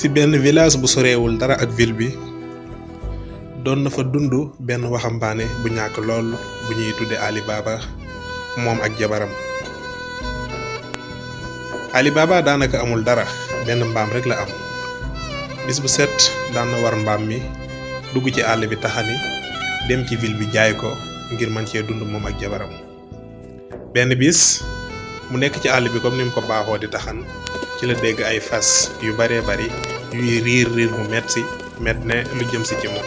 ci benn village bu sorewul dara ak ville bi doon na fa dund benn waxambaane bu ñàkk lool bu ñuy tudde Ali Baba moom ak jabaram. Ali Baba daanaka amul dara benn mbaam rek la am bis bu set daan na war mbaam mi dugg ci àll bi taxani dem ci ville bi jaay ko ngir mën cee dund moom ak jabaram. benn bis mu nekk ci àll bi comme ni mu ko baaxoo di taxan ci la dégg ay fas yu baree bari yuy riir mu metti ne lu jëm si ci moom.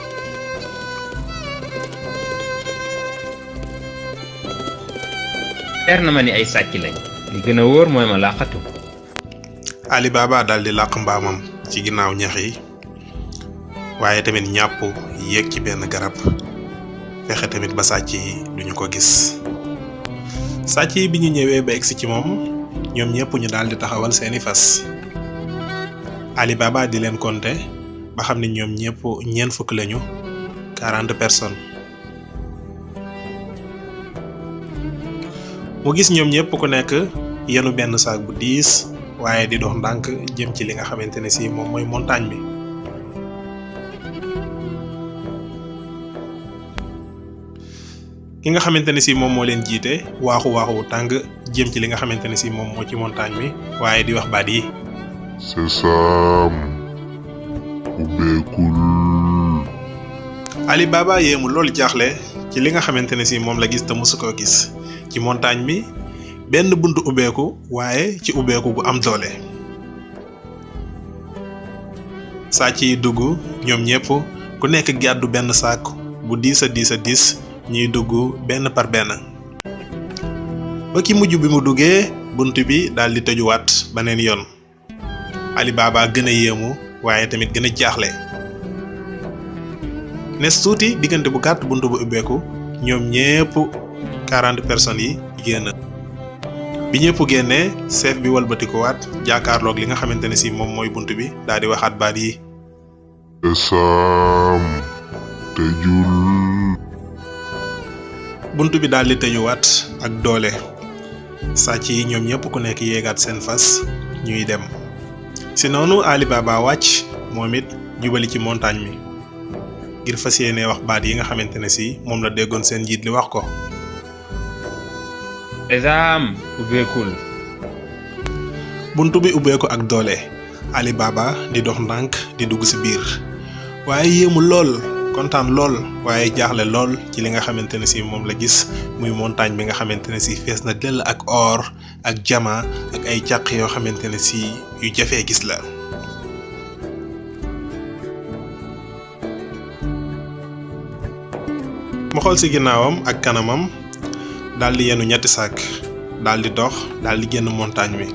leer na ma ni ay sàcc lañ li gën a wóor mooy ma làqatu. Ali Baba daldi làq mbaamam ci ginnaaw ñax yi waaye tamit ñàpp yéeg ci benn garab fexe tamit ba sàcc yi duñu ko gis. sàcc yi bi ñu ñëwee ba egsi ci moom ñoom ñëpp ñu daldi taxawal seeni fas. Ali Baba di leen compter ba xam ne ñoom ñëpp ñeent fukk lañu 40 personnes. mu gis ñoom ñëpp ku nekk yenu benn saak bu diis waaye di dox ndànk jëm ci li nga xamante ne si moom mooy montagne bi. ki nga xamante ne si moom moo leen jiite waaxu tàng jëm ci li nga xamante ne si moom moo ci montagne bi waaye di wax baat yi. Sesam ubbeekul. Ali Baba yéemu loolu jaaxle ci li nga xamante ne si moom la gis te mësu koo gis ci montagne bi benn buntu ubbeeku waaye ci ubbeeku gu am doole. sàcc yi dugg ñoom ñëpp ku nekk gàddu benn saak bu diis a diis ñuy dugg benn par benn ba ki mujj bi mu duggee bunt bi daldi tëjuwaat beneen yoon. Ali Baba gën a yéemu waaye tamit gën a jaaxle. nes tuuti diggante bu gàtt bunt bu ubbeeku ñoom ñépp 40 personnes yi génn. bi ñëpp génnee chef bi walbatikuwaat jàkkaarloog li nga xamante ne si moom mooy bunt bi daal di waxaat baat yi. Sesam tëjul. bunt bi daal di tëjuwaat ak doole. sàcc yi ñoom ñëpp ku nekk yéegaat seen fas ñuy dem. si noonu Ali Baba wàcc moom it jubali ci montagne mi ngir fas yéene wax baat yi nga xamante ne si moom la déggoon seen njiit li wax ko. Sesam ubbeekul. buntu bi ubbeeku ak doole Ali Baba di dox ndànk di dugg ci biir waaye yéemu lool kontaan lool waaye jaaxle lool ci li nga xamante ne si moom la gis muy montagne bi nga xamante ne si fees na dell ak or ak jama ak ay càq yoo xamante ne si yu jafee gis la. mu xool ci ginnaawam ak kanamam daldi yenu ñetti saak daldi dox daldi génn montagne bi.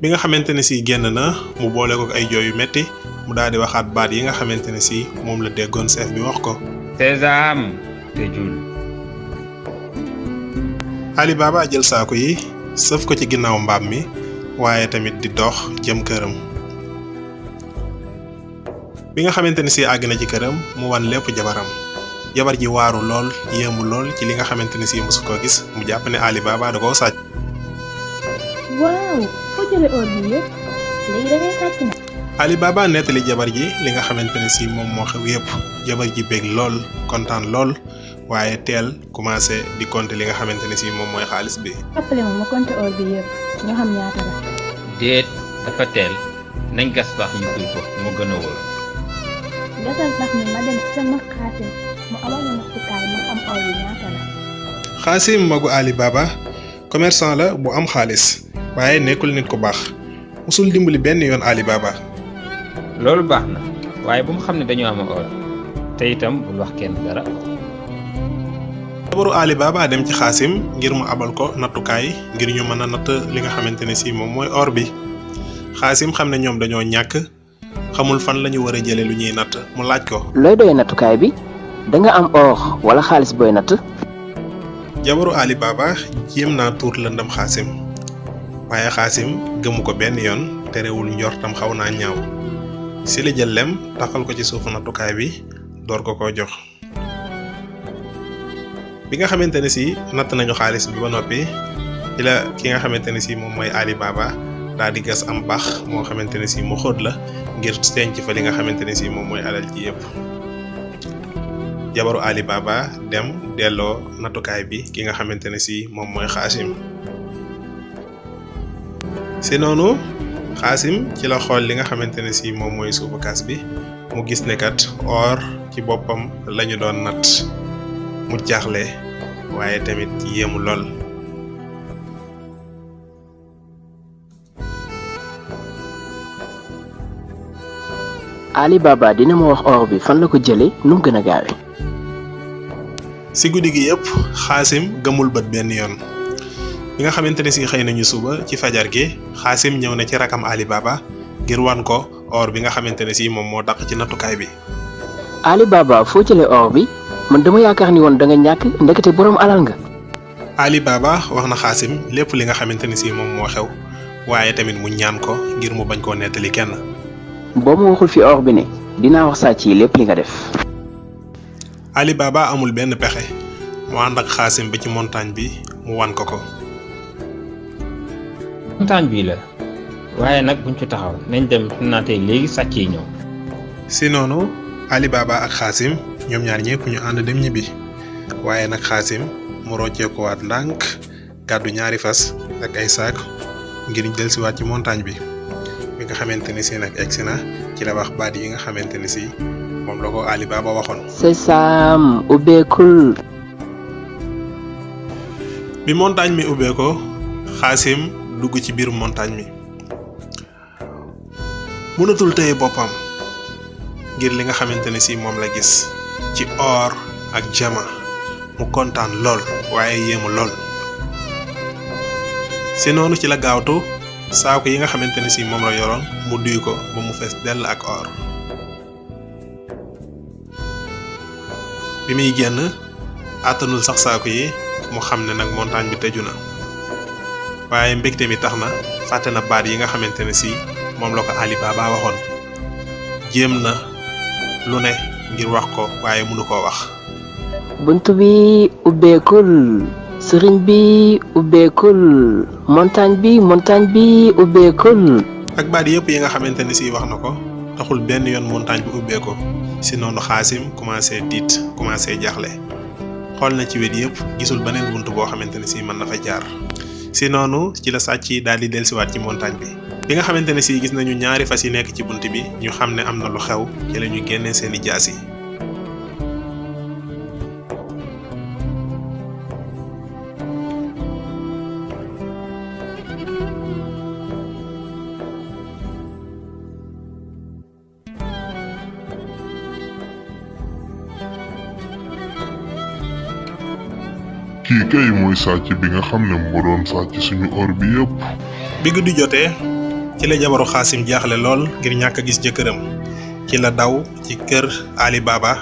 bi nga xamante ne si génn na mu boole ko ay jooy yu metti mu daal di waxaat baat yi nga xamante ne si moom la déggoon chef bi wax ko. Sesam tëjul. Ali Baba jël saako yi sëf ko ci ginnaaw mbaam mi waaye tamit di dox jëm këram. bi nga xamante ne si àgg na ci këram mu wan lépp jabaram. jabar ji waaru lool yéemu lool ci li nga xamante ne si mosu koo gis mu jàpp ne Ali Baba da koo sàcc. waaw foo jëlee or bi yëpp léegi da ngay sàcc na. Ali Baba nettali jabar ji li nga xamante ne si moom moo xew yëpp jabar ji bég lool kontaan lool waaye teel commencé di compter li nga xamante ne si moom mooy xaalis bi. appelé ma compter or bi yëpp ñu xam ñaata la. déet dafa teel nañ gas baax ñu suul ko moo gën a wóor. gasal sax ni ma dem sama Xaasim mu amal ma nattukaay ma am or bi ñaata la. Xaasim magu Ali Baba commerçant la bu am xaalis waaye nekkul nit ku baax musul dimbali benn yoon Ali Baba. loolu baax na waaye bu mu xam ne dañoo am or te itam bul wax kenn dara. jabaru Ali Baba dem ci Xaasim ngir mu abal ko nattukaay ngir ñu mën a natt li nga xamante ne si moom mooy or bi. Xaasim xam ne ñoom dañoo ñàkk xamul fan la ñu war a jëlee lu ñuy natt mu laaj ko. looy doy nattukaay bi da nga am or wala xaalis booy natt. jabaru Ali Baba jéem naa tuur lëndam Xaasim waaye Xaasim gëmu ko benn yoon terewul njortam xaw naa ñaaw si la jël lem taxal ko ci suufu nattukaay bi door ko koo jox. bi nga xamante ne si natt nañu xaalis bi ba noppi ci la ki nga xamante ne si moom mooy Ali Baba daal di gas am bax moo xamante ne si mu xóot la ngir denc fa li nga xamante ne si moom mooy alal ji yëpp. jabaru Ali Baba dem delloo nattukaay bi ki nga xamante ne si moom mooy Xaasim. si noonu Xaasim ci la xool li nga xamante ne si moom mooy suufu kaas bi mu gis ne kat or ci boppam lañu doon natt mu jaaxle waaye tamit yéemu lool. Ali Baba dina ma wax or bi fan la ko jëlee nu mu gën a gaawee. si guddi gi yëpp Xaasim gëmul bët benn yoon bi nga xamante ne si xëy nañu suba ci fajar gi Xaasim ñëw na ci rakam Ali Baba ngir wan ko or bi nga xamante ne si moom moo daq ci nattukaay bi. Ali Baba foo jëlee or bi man dama yaakaar ni woon da nga ñàkk ndekete borom alal nga. Ali Baba wax na Xaasim lépp li nga xamante ne si moom moo xew waaye tamit mu ñaan ko ngir mu bañ koo nettali kenn. boo ma waxul fi or bi ne dinaa wax sàcc yi lépp li nga def. Ali Baba amul benn pexe mu ànd ak Xaasim ba ci montagne bi mu wan ko ko. montagne bii la waaye nag buñ ci taxaw nañ dem naatee léegi sàcc yi ñëw. si noonu Ali Baba ak Xaasim ñoom ñaar ñëpp ñu ànd dem ñibbi waaye nag Xaasim mu rocceekuwaat ndànk gàddu ñaari fas ak ay saak ngir dellusiwaat ci montagne bi. bi nga xamante ne si nag egsi na ci la wax baat yi nga xamante ne si moom la ko Ali Baba waxoon. Sesam ubbeekul. bi montagne mi ubbeekoo Xaasim dugg ci biir montagne mi mënatul téye boppam ngir li nga xamante ne si moom la gis ci or ak jama mu kontaan lool waaye yéemu lool. si noonu ci la gaawtu saako yi nga xamante ne si moom la yoroon mu duy ko ba mu fees dell ak or. bi muy génn àttanul sax saako yi mu xam ne nag montagne bi tëju na waaye mbégte mi tax na fàtte na baat yi nga xamante ne si moom la ko Ali Baba waxoon. jéem na lu ne ngir wax ko waaye mënu koo wax. bunt bi ubbeekul. sëriñ bi ubbeekul. montagne bi ubbeekul. ak baat yëpp yi nga xamante ne si wax na ko taxul benn yoon montagne bi ubbeekoo. si noonu Xaasim commencé tiit commencé jaaxle xool na ci wet yëpp gisul beneen bunt boo xamante ne si mën na fa jaar. si noonu ci la sàcc yi daal di dellusiwaat ci montagne bi. bi nga xamante ne si gis nañu ñaari fas yi nekk ci bunt bi ñu xam ne am na lu xew ci la ñu génnee seeni jaasi. kii kay mooy sàcc bi nga xam ne moo doon sàcc suñu or bi yëpp. bi guddi jotee ci la jabaru Xaasim jaaxle lool ngir ñàkk a gis jëkkëram ci la daw ci kër Ali Baba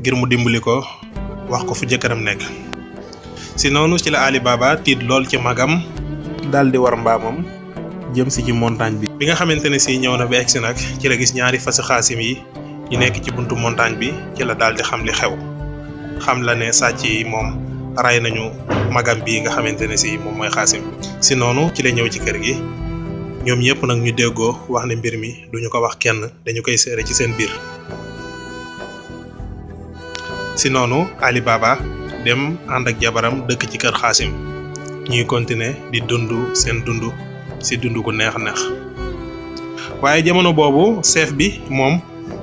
ngir mu dimbali ko wax ko fu jëkkëram nekk. si noonu ci la Ali Baba tiit lool ci magam daal di war mbaamam jëm si ci montagne bi. bi nga xamante ne si ñëw na ba egsi nag ci la gis ñaari fasi Xaasim yi ñu nekk ci buntu montagne bi ci la daal di xam li xew xam la ne sàcc yi moom ray nañu magam bi nga xamante ne si moom mooy Xaasim. si noonu ci la ñëw ci kër gi ñoom ñëpp nag ñu déggoo wax ne mbir mi duñu ko wax kenn dañu koy seere ci seen biir. si noonu Ali Baba dem ànd ak jabaram dëkk ci kër Xaasim ñuy continuer di dund seen dund si dund gu neex neex waaye jamono boobu chef bi moom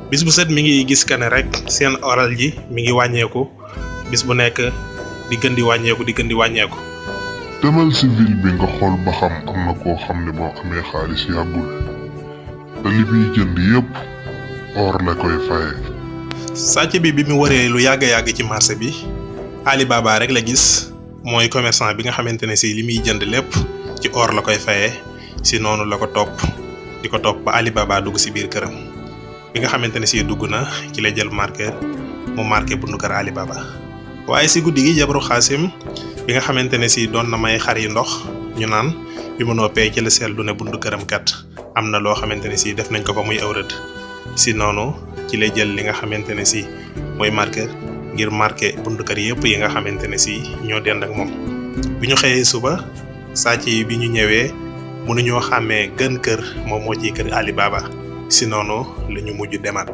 bis bu set mi ngi gis kane rek seen oral ji mi ngi wàññeeku bis bu nekk di gën di wàññeeku. demal ci ville bi nga xool ba xam am na koo xam ne boo amee xaalis yàggul te li muy jënd yépp or la koy faye. sàcc bi mu waree lu yàgg ci marché bi Ali Baba rek la gis mooy commerçant bi nga xamante ne si li muy jënd lépp ci or la koy fayee. si noonu la ko topp di ko topp ba Ali Baba dugg si biir këram bi nga xamante ne si dugg na ci la jël marqueur mu marqué buntu kër Ali Baba. waaye si guddi gi jabaru Xaasim bi nga xamante ne si doon na may xar yi ndox ñu naan bi mu noppee ci la seetlu ne buntu këram kat am na loo xamante ne si def nañ ko fa muy aw rëdd. si noonu ci lay jël li nga xamante ne si mooy marqueur ngir marqué buntu kër yëpp yi nga xamante ne si ñoo dend ak moom. bi ñu xëyee suba sàcc yi bi ñu ñëwee mënuñoo xàmmee gën kër moom moo ciy kër Ali Baba si noonu la ñu mujj demaat.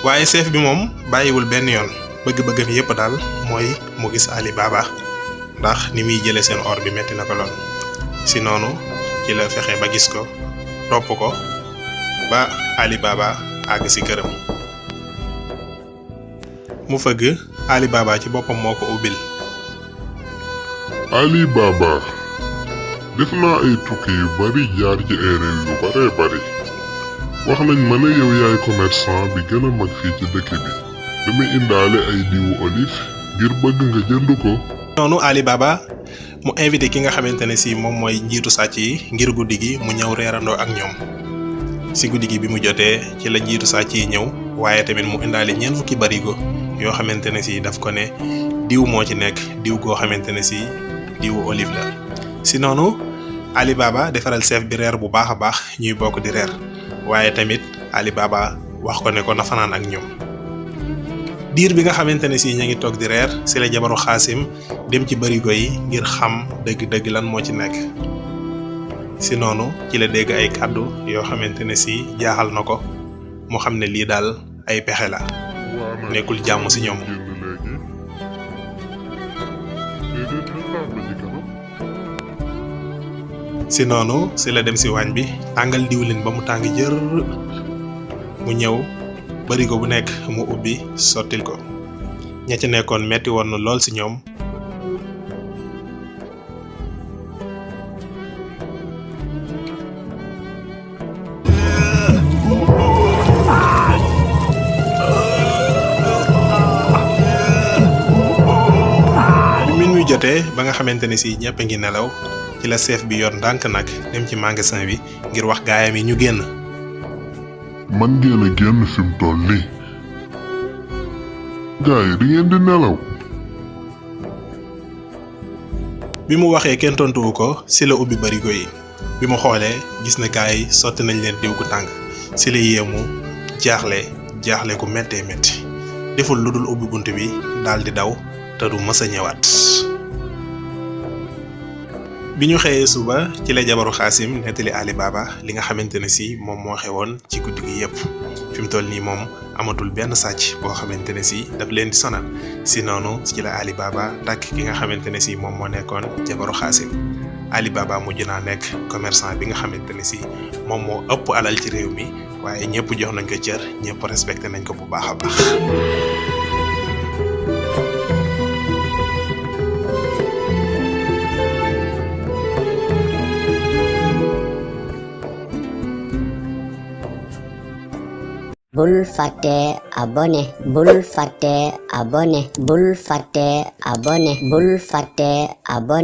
waaye chef bi moom bàyyiwul benn yoon bëgg-bëggam yépp daal mooy mu gis Ali Baba ndax ni muy jële seen or bi metti na ko lool si noonu ci la fexe ba gis ko topp ko ba Ali Baba àgg si këram. mu fëgg Ali Baba ci boppam moo ko ubbil. Ali Baba def naa ay tukki yu bari jaar ci ay réew yu bare bari wax nañ ma ne yow yaay commerçant bi gën a mag fii ci dëkk bi damay indaale ay diwu olive ngir bëgg nga jënd ko. noonu Ali Baba mu invité ki nga xamante ne si moom mooy njiitu sàcc yi ngir guddi gi mu ñëw reerandoo ak ñoom si guddi gi bi mu jotee ci la njiitu sàcc yi ñëw waaye tamit mu indaale ñeent fukki barigo yoo xamante ne si daf ko ne diw moo ci nekk diw goo xamante ne si diwu olive la. si noonu Ali Baba defaral chef bi reer bu baax a baax ñuy bokk di reer waaye tamit Ali Baba wax ko ne ko na fanaan ak ñoom. diir bi nga xamante ne si ña ngi toog di reer si la jabaru Xaasim dem ci barigo yi ngir xam dëgg-dëgg lan moo ci nekk. si noonu ci la dégg ay kàddu yoo xamante ne si jaaxal na ko mu xam ne lii daal ay pexe la nekkul jàmm si ñoom. si noonu si la dem si waañ bi tàngal diwlin ba mu tàng jër mu ñëw barigo bu nekk mu ubbi sottil ko ña ci nekkoon metti woon na lool si ñoom. jotee ba nga xamante ne si ñëpp a ngi nelaw ci la chef bi yor ndànk nag dem ci magasin bi ngir wax gaayam yi ñu génn. man ngeen a génn fi mu toll nii gaay yi di ngeen di nelaw. bi mu waxee kenn tontuwu ko si la ubbi barigo yi bi mu xoolee gis na gaay yi sotti nañ leen diw gu tàng si la yéemu jaaxle ku méttee métti deful lu dul ubbi bunt bi daal di daw te du mës a ñëwaat. bi ñu xëyee suba ci la jabaru Xaasim nettali Ali Baba li nga xamante ne si moom moo xewoon ci guddi gi yépp fi mu toll nii moom amatul benn sàcc boo xamante ne si daf leen di sonal si noonu ci la Ali Baba takk ki nga xamante ne si moom moo nekkoon jabaru Xaasim. Ali Baba mujj naa nekk commerçant bi nga xamante ne si moom moo ëpp alal ci réew mi waaye ñëpp jox nañ ko cër ñëpp respecté nañ ko bu baax a baax. bul fàtte abonné bul fàtte abonné bul fàtte abonné bul fàtte abonné